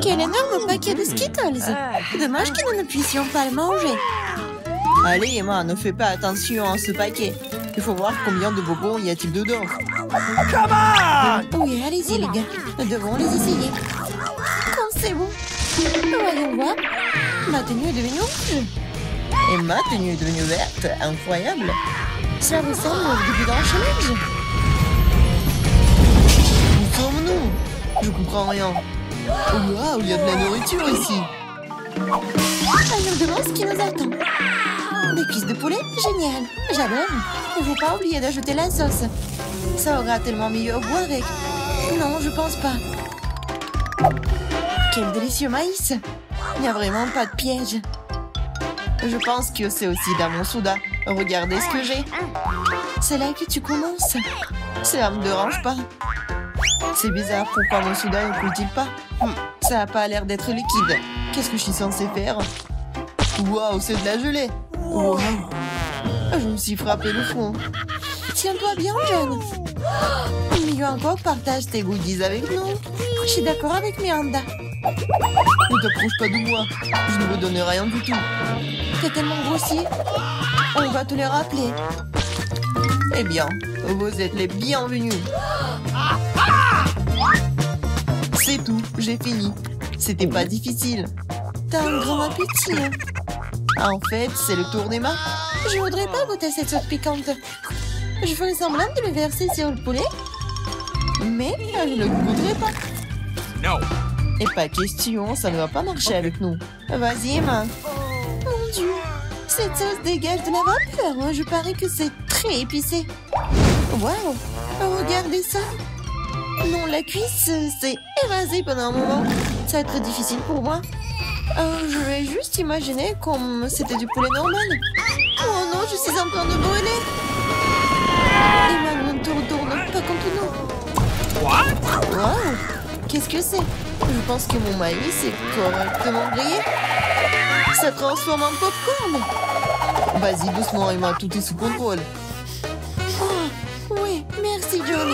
Quel énorme paquet de Skittles! Dommage que nous ne puissions pas le manger. Allez, Emma, ne fais pas attention à ce paquet. Il faut voir combien de bonbons y a-t-il dedans. Oui, allez-y les gars, nous devons les essayer. Quand c'est bon. Voyons voir. Ma tenue est devenue rouge. Et ma tenue est devenue verte. Incroyable. Ça ressemble au début d'un challenge. Où sommes-nous? Je comprends rien. Oh, waouh, il y a de la nourriture ici. Je me demande ce qui nous attend. Des cuisses de poulet? Génial. J'adore. Il ne faut pas oublier d'ajouter la sauce. Ça aura tellement meilleur goût avec. Non, je pense pas. Quel délicieux maïs. Il n'y a vraiment pas de piège. Je pense que c'est aussi dans mon soda. Regardez ce que j'ai. C'est là que tu commences. Ça me dérange pas. C'est bizarre, pourquoi mon soda ne coule-t-il pas? Ça n'a pas l'air d'être liquide. Qu'est-ce que je suis censée faire? Waouh, c'est de la gelée. Wow. Je me suis frappé le front. Tiens-toi bien, John. Mieux encore, partage tes goodies avec nous. Je suis d'accord avec Miranda. Ne t'approche pas de moi. Je ne vous donne rien du tout. T'es tellement grossier. On va te le rappeler. Eh bien, vous êtes les bienvenus. C'est tout, j'ai fini. C'était pas difficile. T'as un grand appétit. En fait, c'est le tour d'Emma. Je voudrais pas goûter cette sauce piquante. Je ferai semblant de le verser sur le poulet. Mais je ne le goûterai pas. Non. Et pas question, ça ne va pas marcher avec nous. Vas-y, Emma. Mon Dieu, cette sauce dégage de la vapeur. Je parie que c'est très épicé. Waouh, regardez ça. Non, la cuisse s'est évasée pendant un moment. Ça va être difficile pour moi. Je vais juste imaginer comme c'était du poulet normal. Oh non, je suis en train de brûler. Emma, ne te retourne pas contre nous. Waouh, qu'est-ce que c'est? Je pense que mon maïs est correctement grillé. Ça transforme en popcorn. Vas-y, doucement, Emma, tout est sous contrôle. Oh, oui, merci, John.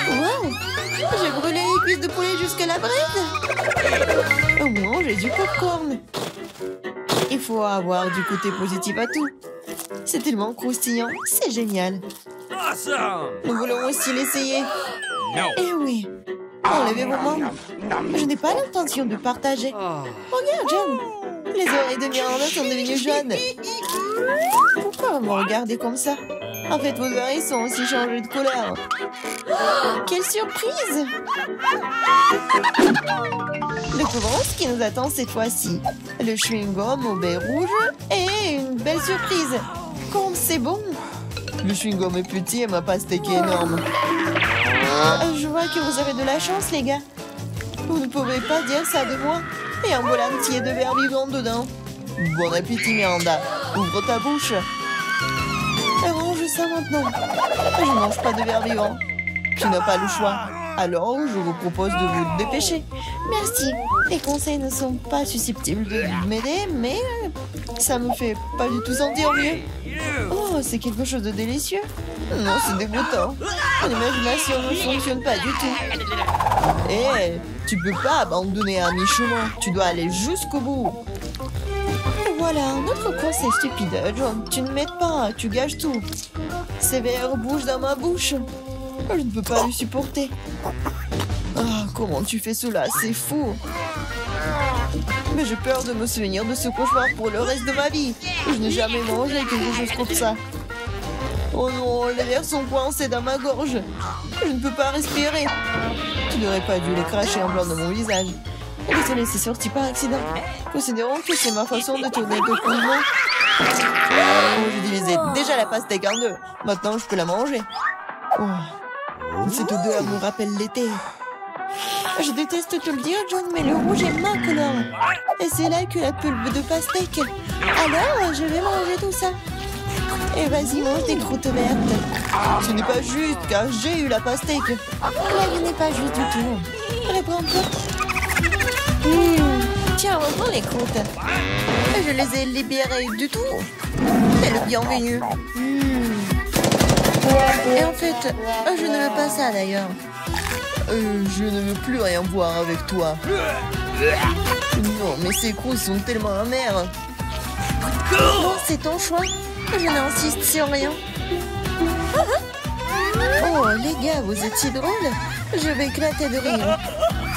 Waouh, j'ai brûlé les cuisses de poulet jusqu'à la bride. Au moins, j'ai du popcorn. Il faut avoir du côté positif à tout. C'est tellement croustillant, c'est génial. Nous voulons aussi l'essayer. Eh oui. Enlevez vos mains. Je n'ai pas l'intention de partager. Regarde, John. Les oreilles de Miranda sont devenues jaunes. Pourquoi vous me regardez comme ça? En fait, vos oreilles sont aussi changées de couleur. Quelle surprise! Découvrons ce qui nous attend cette fois-ci. Le chewing-gum au baie rouge et une belle surprise. Comme c'est bon! Le chewing-gum est petit et ma pastèque est énorme. Je vois que vous avez de la chance, les gars. Vous ne pouvez pas dire ça de moi. Et un bol entier de verre vivant dedans. Bon appétit, Miranda. Ouvre ta bouche. Range ça maintenant. Je ne mange pas de verre vivant. Tu n'as pas le choix. Alors, je vous propose de vous dépêcher. Merci. Les conseils ne sont pas susceptibles de m'aider, mais ça me fait pas du tout sentir mieux. Oh, c'est quelque chose de délicieux. Non, c'est dégoûtant. Mon imagination ne fonctionne pas du tout. Eh, tu peux pas abandonner à mi-chemin. Tu dois aller jusqu'au bout. Voilà, un autre conseil stupide. John, tu ne m'aides pas, tu gâches tout. Ces verres bougent dans ma bouche. Je ne peux pas le supporter. Ah, comment tu fais cela? C'est fou. Mais j'ai peur de me souvenir de ce cauchemar pour le reste de ma vie. Je n'ai jamais mangé quelque chose comme ça. Oh non, les verres sont coincés dans ma gorge. Je ne peux pas respirer. Tu n'aurais pas dû les cracher en blanc de mon visage. Désolé, c'est sorti par accident. Considérons que c'est ma façon de tourner le coulement. Oh, j'ai divisé déjà la pastèque en deux. Maintenant, je peux la manger. Oh, cette odeur me rappelle l'été. Je déteste te le dire, John, mais le rouge est ma couleur. Et c'est là que la pulpe de pastèque. Alors, je vais manger tout ça. Et vas-y, mange des croûtes vertes. Ce n'est pas juste, car j'ai eu la pastèque. La vie n'est pas juste du tout. Reprends-toi. Tiens, reprends les croûtes. Je les ai libérées du tout. C'est le bienvenu. Et en fait, je ne veux pas ça d'ailleurs. Je ne veux plus rien voir avec toi. Non, mais ces croûtes sont tellement amères. Bon, c'est ton choix. Je n'insiste sur rien. Oh, les gars, vous êtes si drôles. Je vais éclater de rire.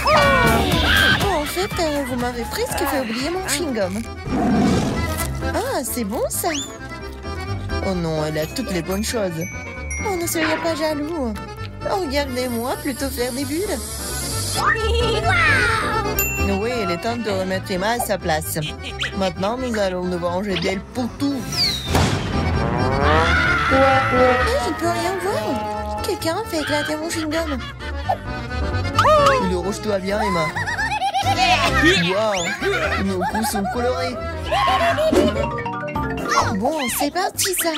Oh, en fait, vous m'avez presque fait oublier mon chewing-gum. Ah, c'est bon ça. Oh non, elle a toutes les bonnes choses. Oh, ne soyez pas jaloux. Oh, regardez-moi plutôt faire des bulles. Oui, il est temps de remettre Emma à sa place. Maintenant, nous allons devoir manger d'elle pour tout. Je ne peux rien voir. Quelqu'un fait éclater mon chewing-gum. Le rouge-toi bien, Emma. Waouh, nos coups sont colorés. Bon, c'est parti ça.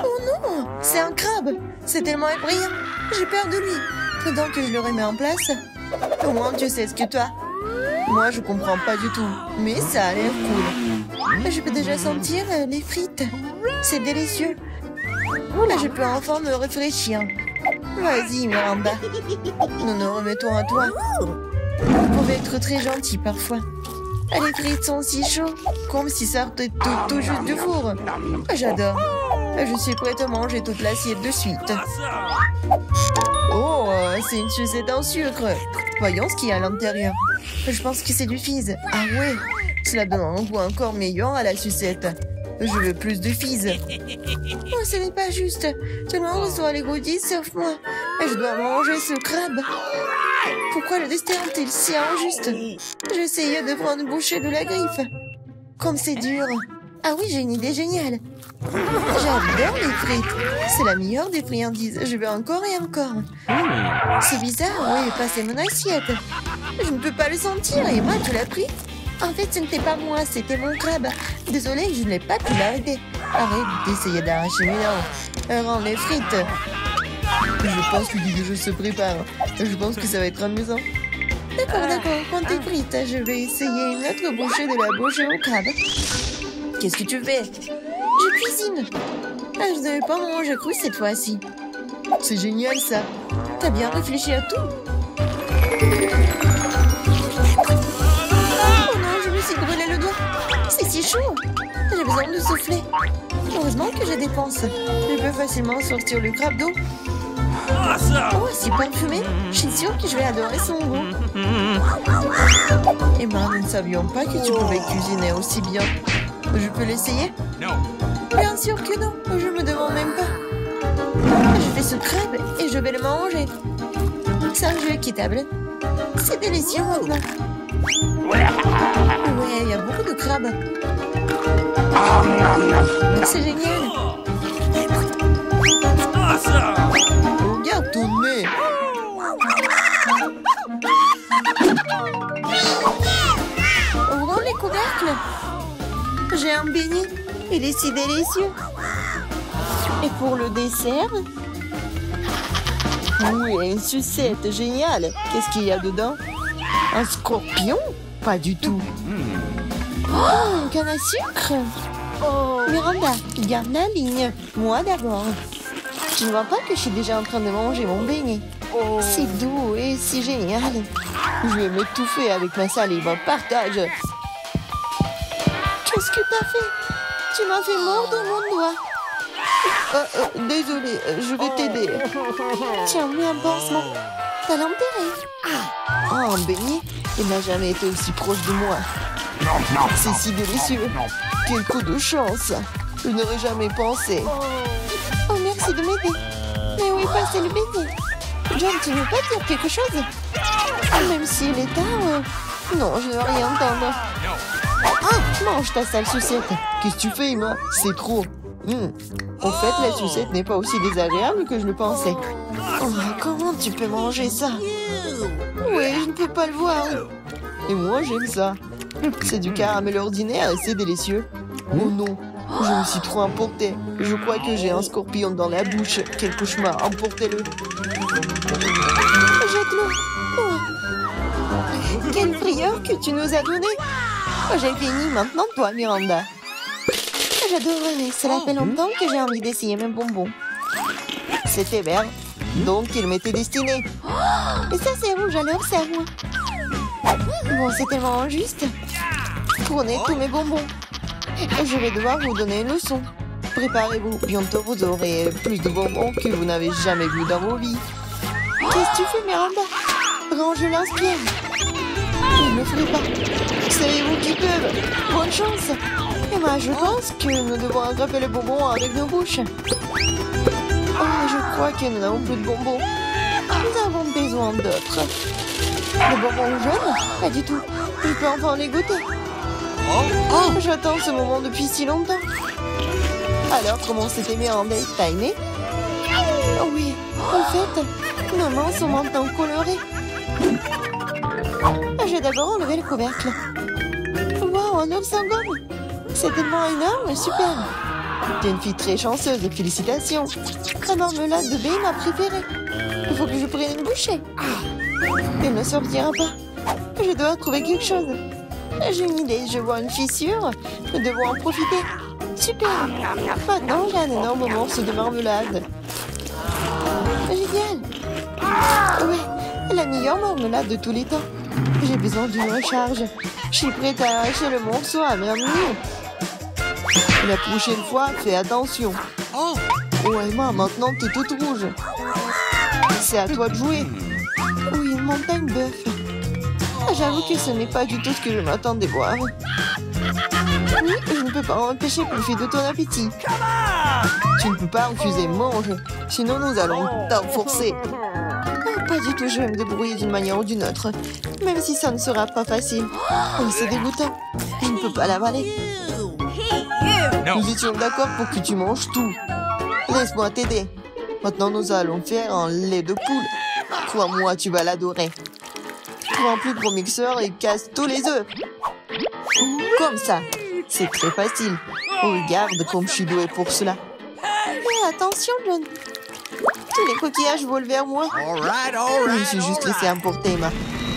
Oh non, c'est un crabe. C'est tellement effrayant. J'ai peur de lui. Pendant que je le remets en place, au moins tu sais ce que toi. Moi, je comprends pas du tout, mais ça a l'air cool. Je peux déjà sentir les frites. C'est délicieux. Là, je peux enfin me réfléchir. Vas-y, Miranda. Nous nous remettons à toi. Vous pouvez être très gentil parfois. Les frites sont si chaudes, comme si ça sortait tout juste du four. J'adore. Je suis prête à manger toute l'assiette de suite. Oh, c'est une sucette en sucre. Voyons ce qu'il y a à l'intérieur. Je pense que c'est du fizz. Ah ouais, cela donne un goût encore meilleur à la sucette. Je veux plus de fizz. Oh, ce n'est pas juste. Tout le monde reçoit les goodies sauf moi. Je dois manger ce crabe. Pourquoi le destin est-il si injuste? J'essayais de prendre une bouchée de la griffe. Comme c'est dur. Ah oui, j'ai une idée géniale. J'adore les frites. C'est la meilleure des friandises. Je veux encore et encore. C'est bizarre. Oui, passez mon assiette. Je ne peux pas le sentir. Et moi, tu l'as pris? En fait, ce n'était pas moi, c'était mon crabe. Désolée, je n'ai pas pu l'arrêter. Arrête d'essayer d'arracher mes dents. Rends les frites. Je pense que quelque chose se prépare. Je pense que ça va être amusant. D'accord. Prends tes frites. Je vais essayer une autre bouchée de la bouche au crabe. Qu'est-ce que tu fais? Je cuisine. Je ne devais pas manger cru cette fois-ci. C'est génial ça. T'as bien réfléchi à tout. Oh non, je me suis brûlé le doigt. C'est si chaud. J'ai besoin de souffler. Heureusement que j'ai des pinces. Je peux facilement sortir le crabe d'eau. Oh, c'est parfumé. Je suis sûre que je vais adorer son goût. Emma, nous ne savions pas que tu pouvais cuisiner aussi bien. Je peux l'essayer? Non. Bien sûr que non. Je me demande même pas. Je fais ce crabe et je vais le manger. C'est un jeu équitable. C'est délicieux maintenant. Ouais, il y a beaucoup de crabes. C'est génial. Regarde ton nez. Ouvrons les couvercles. J'ai un beignet. Il est si délicieux. Et pour le dessert? Oui, une sucette, génial. Qu'est-ce qu'il y a dedans? Un scorpion? Pas du tout. Oh, une canne à sucre. Oh, Miranda, garde la ligne. Moi d'abord. Tu ne vois pas que je suis déjà en train de manger mon beignet? C'est doux et si génial. Je vais m'étouffer avec ma salive. Partage. Qu'est-ce que t'as fait? Tu m'as fait mordre mon doigt. Désolée, je vais t'aider. Tiens, mets un pansement. T'as l'enterré. Oh, un beignet? Il n'a jamais été aussi proche de moi. C'est si délicieux. Quel coup de chance. Je n'aurais jamais pensé. Oh, merci de m'aider. Mais où est passé le beignet? John, tu veux pas dire quelque chose? Même s'il est tard, non, je ne veux rien entendre. Mange ta sale sucette. Qu'est-ce que tu fais, Emma? C'est trop. En fait, la sucette n'est pas aussi désagréable que je le pensais. Oh, comment tu peux manger ça? Oui, je ne peux pas le voir. Et moi, j'aime ça. C'est du caramel ordinaire et c'est délicieux. Oh non, je me suis trop emportée. Je crois que j'ai un scorpion dans la bouche. Quel cauchemar, emportez-le. Jette-le. Oh. Quelle frayeur que tu nous as donné. Oh, j'ai fini, maintenant toi, Miranda. J'adorerais, cela fait longtemps que j'ai envie d'essayer mes bonbons. C'était vert. Donc il m'était destiné. Et ça, c'est rouge, alors c'est à moi. Bon, c'est tellement injuste. Prenez tous mes bonbons. Je vais devoir vous donner une leçon. Préparez-vous, bientôt vous aurez plus de bonbons que vous n'avez jamais vu dans vos vies. Qu'est-ce que tu fais, Miranda? Range lance-pierre. Je ne le ferai pas. Savez-vous qui peuvent? Bonne chance. Et moi, je pense que nous devons attraper les bonbons avec nos bouches. Oh, je crois que nous n'avons plus de bonbons. Nous avons besoin d'autres. Les bonbons jaunes? Pas du tout. Je peux enfin les goûter. Oh, j'attends ce moment depuis si longtemps. Alors, comment c'était Miranda? T'as aimé? Oui, en fait, nos mains sont maintenant colorées. J'ai d'abord enlevé le couvercle. Wow, un ours sans gomme! C'est tellement énorme, super! T'es une fille très chanceuse, félicitations! La marmelade de baie est ma préférée. Il faut que je prenne une bouchée. Elle ne sortira pas. Je dois trouver quelque chose. J'ai une idée, je vois une fissure. Nous devons en profiter. Super! Maintenant, j'ai un énorme morceau de marmelade. Génial! Ouais, la meilleure marmelade de tous les temps. J'ai besoin d'une recharge. Je suis prête à arracher le morceau à ma main. La prochaine fois, fais attention. Oh, Emma, maintenant t'es toute rouge. C'est à toi de jouer. Oui, une montagne bœuf. J'avoue que ce n'est pas du tout ce que je m'attendais voir. Oui, je ne peux pas empêcher profiter de ton appétit. Tu ne peux pas refuser, mange. Sinon, nous allons t'enforcer. Pas du tout, je vais me débrouiller d'une manière ou d'une autre. Même si ça ne sera pas facile. Oui, c'est dégoûtant. Je ne peux pas l'avaler. Nous étions d'accord pour que tu manges tout. Laisse-moi t'aider. Maintenant, nous allons faire un lait de poule. Crois-moi, tu vas l'adorer. Prends un plus gros mixeur et casse tous les œufs. Comme ça. C'est très facile. Regarde comme je suis douée pour cela. Mais attention, John. Tous les coquillages volent vers moi. Je me suis juste laissé emporter, Emma.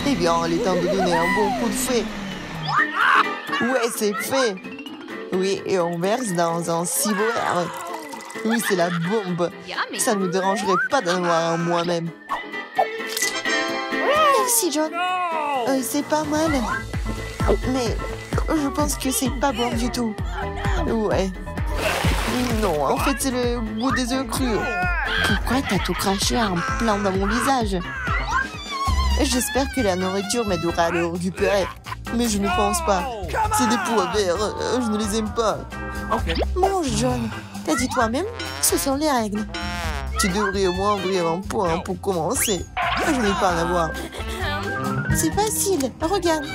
Eh bien, il est temps de donner un bon coup de fouet. Ouais, c'est fait. Oui, et on verse dans un ciboire. Oui, c'est la bombe. Ça ne me dérangerait pas d'en avoir un moi-même. Merci, John. C'est pas mal. Mais je pense que c'est pas bon du tout. Ouais. Non, en fait, c'est le goût des œufs crus. Pourquoi t'as tout craché en plein dans mon visage? J'espère que la nourriture m'aidera à le récupérer. Mais je ne pense pas. C'est des pois verts. Je ne les aime pas. Mange, John. T'as dit toi-même, ce sont les règles. Tu devrais au moins ouvrir un point pour commencer. Je n'ai pas à en avoir. C'est facile. Regarde.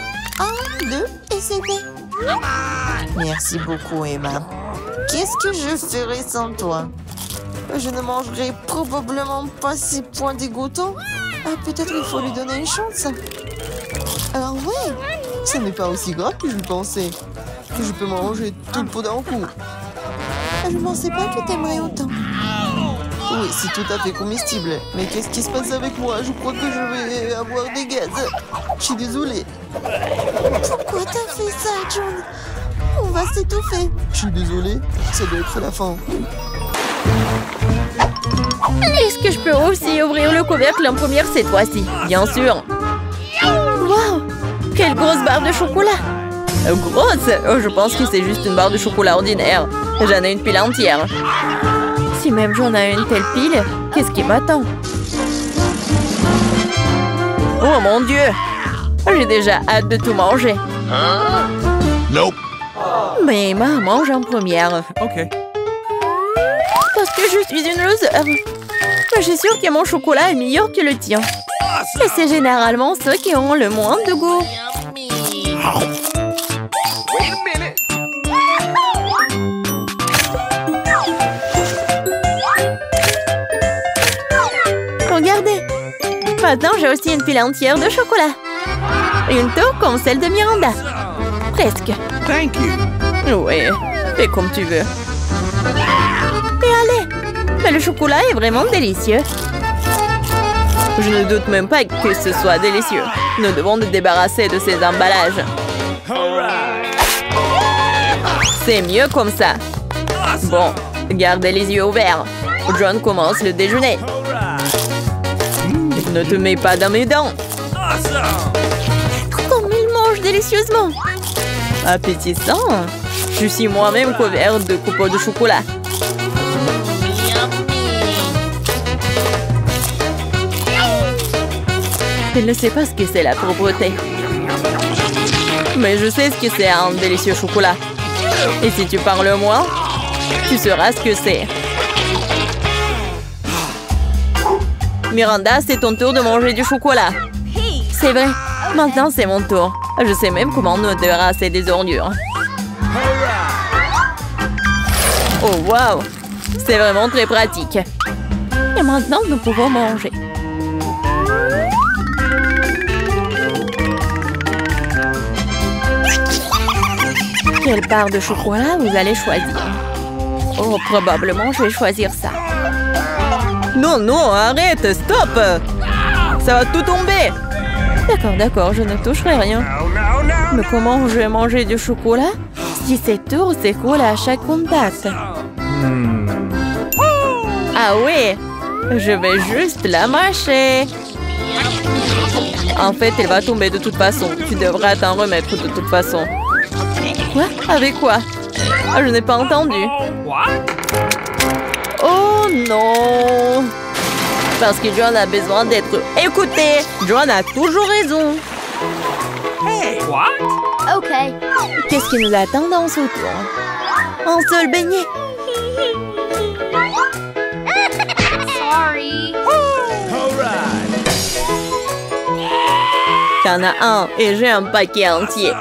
1, 2, et c'est fait. Merci beaucoup, Emma. Qu'est-ce que je ferais sans toi? Je ne mangerai probablement pas ces points dégoûtants. Ah, peut-être il faut lui donner une chance. Alors ouais, ça n'est pas aussi grave que je le pensais. Je peux manger tout le pot d'un coup. Je ne pensais pas que t'aimerais autant. Oui, c'est tout à fait comestible. Mais qu'est-ce qui se passe avec moi? Je crois que je vais avoir des gaz. Je suis désolée. Pourquoi t'as fait ça, John? On va s'étouffer. Je suis désolée. Ça doit être la fin. Est-ce que je peux aussi ouvrir le couvercle en première cette fois-ci? Bien sûr. Waouh! Quelle grosse barre de chocolat! Grosse? Oh, je pense que c'est juste une barre de chocolat ordinaire. J'en ai une pile entière. Si même j'en ai une telle pile, qu'est-ce qui m'attend? Oh mon Dieu! J'ai déjà hâte de tout manger. Nope. Mais Emma mange en première. Ok. Parce que je suis une loser. Je suis sûre que mon chocolat est meilleur que le tien. Et c'est généralement ceux qui ont le moins de goût. Regardez. Maintenant, j'ai aussi une pile entière de chocolat. Une tour comme celle de Miranda. Presque. Thank you. Oui, fais comme tu veux. Et allez, mais le chocolat est vraiment délicieux. Je ne doute même pas que ce soit délicieux. Nous devons nous débarrasser de ces emballages. C'est mieux comme ça. Bon, gardez les yeux ouverts. John commence le déjeuner. Ne te mets pas dans mes dents. Comme il mange délicieusement. Appétissant. Je suis moi-même couvert de copeaux de chocolat. Il ne sait pas ce que c'est la pauvreté. Mais je sais ce que c'est un délicieux chocolat. Et si tu parles moins, tu sauras ce que c'est. Miranda, c'est ton tour de manger du chocolat. C'est vrai. Maintenant, c'est mon tour. Je sais même comment nous débarrasser des ordures. Oh, waouh! C'est vraiment très pratique. Et maintenant, nous pouvons manger. Quelle part de chocolat vous allez choisir? Oh, probablement, je vais choisir ça. Non, non, arrête, stop! Ça va tout tomber! D'accord, je ne toucherai rien. Mais comment je vais manger du chocolat si ces tours s'écoulent à chaque contact? Ah oui! Je vais juste la mâcher. En fait, elle va tomber de toute façon. Tu devras t'en remettre de toute façon. Quoi? Avec quoi? Ah, je n'ai pas entendu. Oh non! Parce que John a besoin d'être écouté. John a toujours raison. Hey, what? Ok. Qu'est-ce qui nous attend dans ce tour? Un seul beignet. Sorry. T'en as un et j'ai un paquet entier.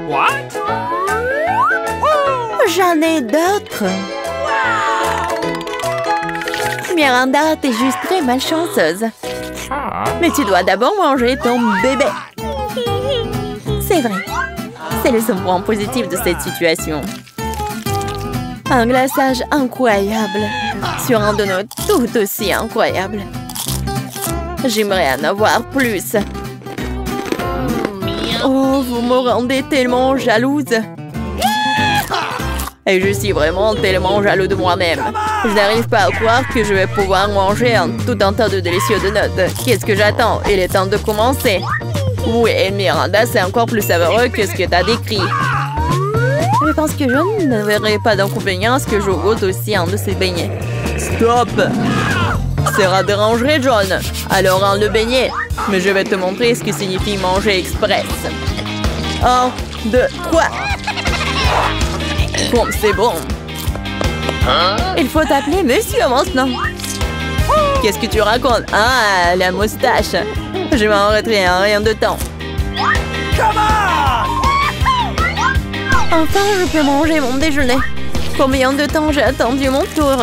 What? J'en ai d'autres. Miranda, t'es juste très malchanceuse. Mais tu dois d'abord manger ton bébé. C'est vrai. C'est le seul point positif de cette situation. Un glaçage incroyable sur un donut tout aussi incroyable. J'aimerais en avoir plus. Oh, vous me rendez tellement jalouse. Et je suis vraiment tellement jaloux de moi-même. Je n'arrive pas à croire que je vais pouvoir manger tout un tas de délicieux donuts. Qu'est-ce que j'attends? Il est temps de commencer. Oui, Miranda, c'est encore plus savoureux que ce que tu as décrit. Je pense que je ne verrai pas d'inconvénient à ce que je goûte aussi un de ces beignets. Stop! Ça dérangerait, John. Alors, un le beignet. Mais je vais te montrer ce que signifie manger express. 1, 2, 3. Bon, c'est bon. Il faut t'appeler monsieur maintenant. Qu'est-ce que tu racontes? Ah, la moustache. Je m'en retiens en rien de temps. Enfin, je peux manger mon déjeuner. Combien de temps j'ai attendu mon tour?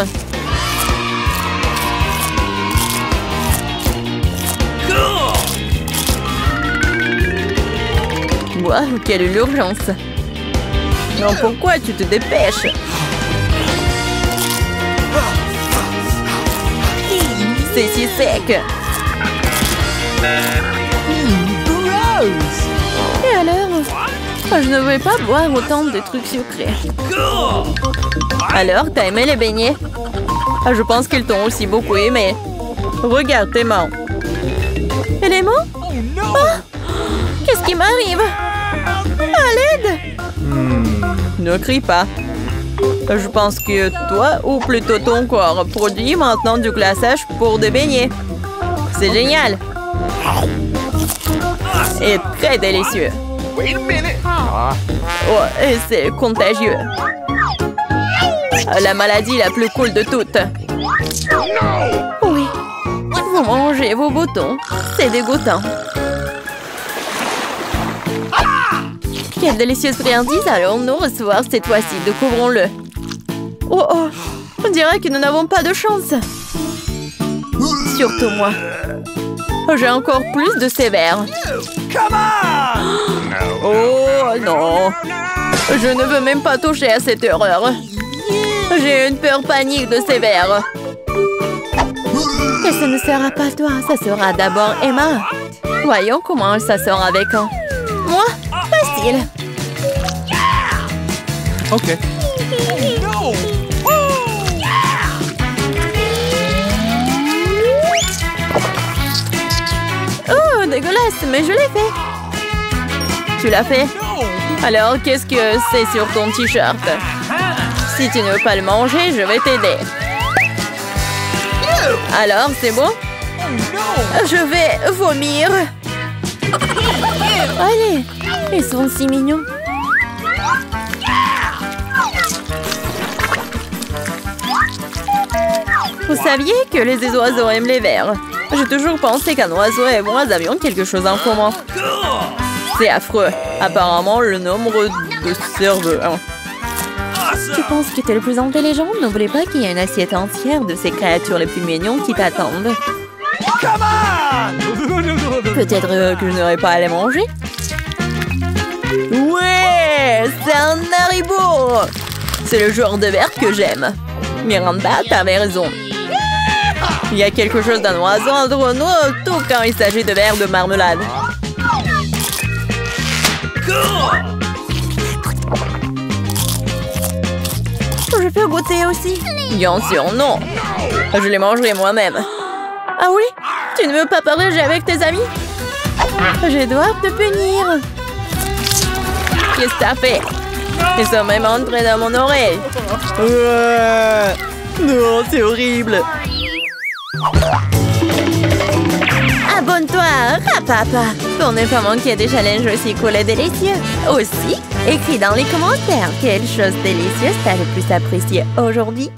Waouh, quelle urgence! Non, pourquoi tu te dépêches? C'est si sec! Et alors? Je ne vais pas boire autant de trucs sucrés. Alors, t'as aimé les beignets? Je pense qu'ils t'ont aussi beaucoup aimé. Regarde tes mains. Et les mains? Oh, qu'est-ce qui m'arrive? À l'aide! Ne crie pas. Je pense que toi, ou plutôt ton corps, produit maintenant du glaçage pour des beignets. C'est génial! Et très délicieux. Oh, et c'est contagieux. La maladie la plus cool de toutes. Oui. Vous mangez vos boutons. C'est dégoûtant. Quelle délicieuse friandise allons-nous recevoir cette fois-ci? Découvrons-le. Oh oh, on dirait que nous n'avons pas de chance. Surtout moi. J'ai encore plus de sévère. Oh non. Je ne veux même pas toucher à cette horreur. J'ai une peur panique de sévère. Et ce ne sera pas toi, ça sera d'abord Emma. Voyons comment elle s'assort avec un. Moi, facile. Ok. dégueulasse, mais je l'ai fait. Tu l'as fait? Alors, qu'est-ce que c'est sur ton t-shirt? Si tu ne veux pas le manger, je vais t'aider. Alors, c'est bon? Je vais vomir. Allez, ils sont si mignons. Vous saviez que les oiseaux aiment les vers? J'ai toujours pensé qu'un oiseau et moi avions quelque chose en commun. C'est affreux. Apparemment, le nombre de cerveaux. Tu penses que tu es le plus intelligent? N'oublie pas qu'il y a une assiette entière de ces créatures les plus mignons qui t'attendent. Peut-être que je n'aurais pas à les manger? Ouais, c'est un Haribo! C'est le genre de verre que j'aime. Miranda, t'avais raison. Il y a quelque chose d'un oiseau entre nous, tout quand il s'agit de verres de marmelade. Je peux goûter aussi? Bien sûr, non. Je les mangerai moi-même. Ah oui? Tu ne veux pas partager avec tes amis? Je dois te punir. Qu'est-ce que t'as fait? Ils sont même entrés dans mon oreille. Non, c'est horrible. Abonne-toi, Rapapa, pour ne pas manquer des challenges aussi cool et délicieux. Aussi, écris dans les commentaires quelle chose délicieuse t'as le plus apprécié aujourd'hui.